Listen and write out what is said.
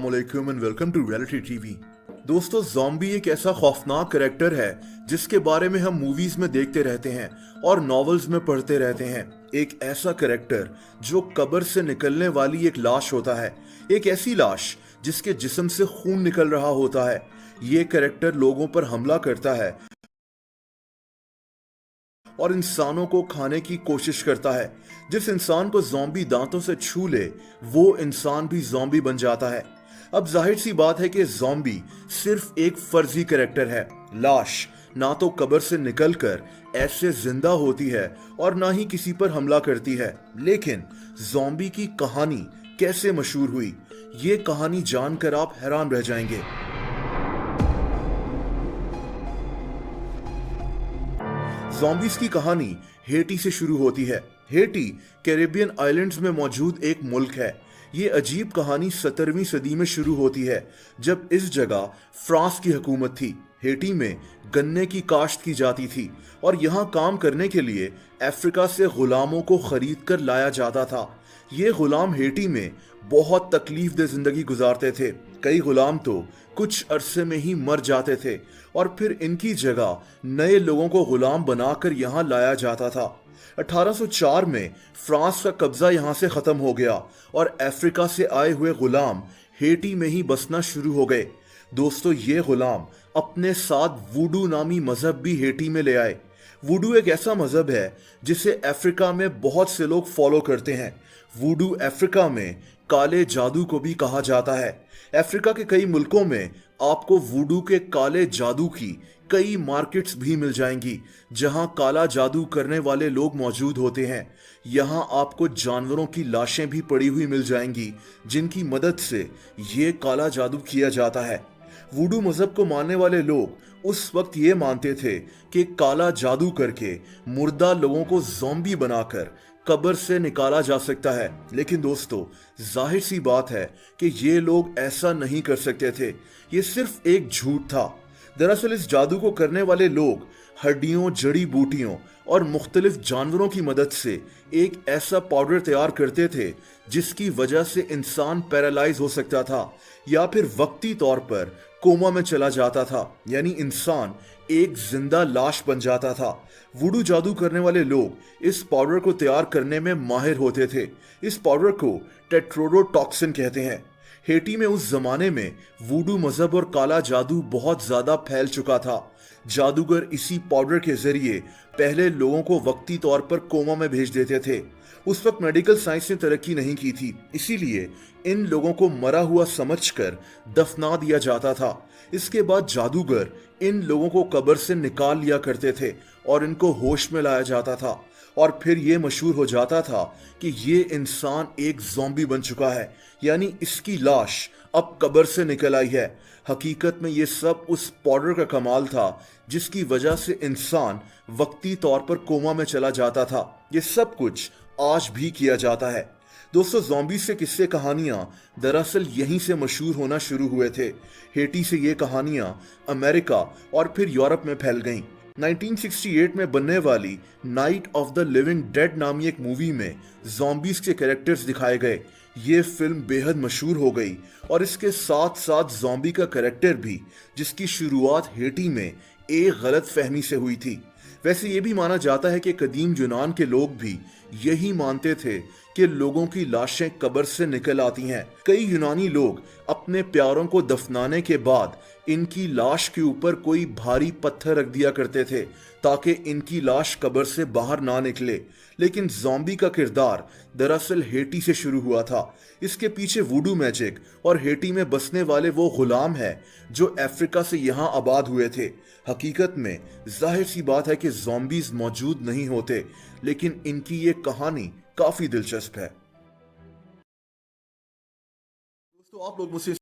अस्सलाम वालेकुम and welcome to reality TV. दोस्तों, ज़ॉम्बी एक ऐसा खौफनाक कैरेक्टर है जिसके बारे में हम मूवीज में देखते रहते हैं और नॉवेल्स में पढ़ते रहते हैं। एक ऐसा कैरेक्टर जो कब्र से निकलने वाली एक लाश होता है, एक ऐसी लाश जिसके जिस्म से खून निकल रहा होता है। ये कैरेक्टर लोगों पर हमला करता है और इंसानों को खाने की कोशिश करता है। जिस इंसान को ज़ॉम्बी दांतों से छू ले वो इंसान भी ज़ॉम्बी बन जाता है। अब जाहिर सी बात है कि ज़ॉम्बी सिर्फ एक फर्जी कैरेक्टर है। लाश ना तो कब्र से निकलकर ऐसे जिंदा होती है और ना ही किसी पर हमला करती है। लेकिन ज़ॉम्बी की कहानी कैसे मशहूर हुई, ये कहानी जानकर आप हैरान रह जाएंगे। ज़ॉम्बीज की कहानी हेटी से शुरू होती है। हेटी कैरेबियन आइलैंड्स में मौजूद एक मुल्क है। ये अजीब कहानी 17वीं सदी में शुरू होती है, जब इस जगह फ्रांस की हुकूमत थी। हेटी में गन्ने की काश्त की जाती थी और यहाँ काम करने के लिए अफ्रीका से गुलामों को खरीद कर लाया जाता था। ये गुलाम हेटी में बहुत तकलीफ दे जिंदगी गुजारते थे। कई गुलाम तो कुछ अरसे में ही मर जाते थे और फिर इनकी जगह नए लोगों को गुलाम बनाकर यहाँ लाया जाता था। 1804 में फ्रांस का कब्जा यहाँ से खत्म हो गया और अफ्रीका से आए हुए गुलाम हेटी में ही बसना शुरू हो गए। दोस्तों, ये गुलाम अपने साथ वुडू नामी मजहब भी हेटी में ले आए। वुडू एक ऐसा मजहब है जिसे अफ्रीका में बहुत से लोग फॉलो करते हैं। वुडू अफ्रीका में काले जादू को भी कहा जाता है। अफ्रीका के कई मुल्कों में आपको वुडू के काले जादू की कई मार्केट्स भी मिल जाएंगी जहां काला जादू करने वाले लोग मौजूद होते हैं। यहां आपको जानवरों की लाशें भी पड़ी हुई मिल जाएंगी जिनकी मदद से ये काला जादू किया जाता है। वुडू मजहब को मानने वाले लोग उस वक्त ये मानते थे कि काला जादू करके मुर्दा लोगों को ज़ॉम्बी बनाकर कब्र से निकाला जा सकता है। लेकिन दोस्तों, जाहिर सी बात है कि ये लोग ऐसा नहीं कर सकते थे। ये सिर्फ एक झूठ था। दरअसल इस जादू को करने वाले लोग हड्डियों, जड़ी बूटियों और मुख्तलिफ जानवरों की मदद से एक ऐसा पाउडर तैयार करते थे जिसकी वजह से इंसान पैरालाइज हो सकता था या फिर वक्ती तौर पर कोमा में चला जाता था, यानी इंसान एक जिंदा लाश बन जाता था। वुडू जादू करने वाले लोग इस पाउडर को तैयार करने में माहिर होते थे। इस पाउडर को टेट्रोडोटॉक्सिन कहते हैं। हेटी में उस जमाने में वुडू मजहब और काला जादू बहुत ज्यादा फैल चुका था। जादूगर इसी पाउडर के जरिए पहले लोगों को वक्ती तौर पर कोमा में भेज देते थे। उस वक्त मेडिकल साइंस ने तरक्की नहीं की थी, इसीलिए इन लोगों को मरा हुआ समझकर दफना दिया जाता था। इसके बाद जादूगर इन लोगों को कब्र से निकाल लिया करते थे और इनको होश में लाया जाता था और फिर ये मशहूर हो जाता था कि ये इंसान एक ज़ॉम्बी बन चुका है, यानी इसकी लाश अब कब्र से निकल आई है। हकीकत में ये सब उस पाउडर का कमाल था जिसकी वजह से इंसान वक्ती तौर पर कोमा में चला जाता था। ये सब कुछ आज भी किया जाता है। दोस्तों, ज़ॉम्बी से किस्से कहानियां दरअसल यहीं से मशहूर होना शुरू हुए थे। हेटी से ये कहानियां अमेरिका और फिर यूरोप में फैल गईं। 1968 में बनने वाली night of the living dead नामी एक मूवी में ज़ॉम्बीज के कैरेक्टर्स दिखाए गए। ये फिल्म बेहद मशहूर हो गई और इसके साथ साथ ज़ॉम्बी का कैरेक्टर भी, जिसकी शुरुआत हेटी में एक गलत फहमी से हुई थी। वैसे ये भी माना जाता है कि कदीम यूनान के लोग भी यही मानते थे कि लोगों की लाशें कब्र से निकल आती हैं। कई यूनानी लोग अपने प्यारों को दफनाने के बाद इनकी लाश के ऊपर कोई भारी पत्थर रख दिया करते थे ताकि इनकी लाश कब्र से बाहर ना निकले। लेकिन ज़ॉम्बी का किरदार दरअसल हेटी से शुरू हुआ था। इसके पीछे वुडू मैजिक और हेटी में बसने वाले वो गुलाम है जो अफ्रीका से यहाँ आबाद हुए थे। हकीकत में जाहिर सी बात है कि ज़ॉम्बीज मौजूद नहीं होते, लेकिन इनकी ये कहानी काफी दिलचस्प है। दोस्तों, आप लोग मुझसे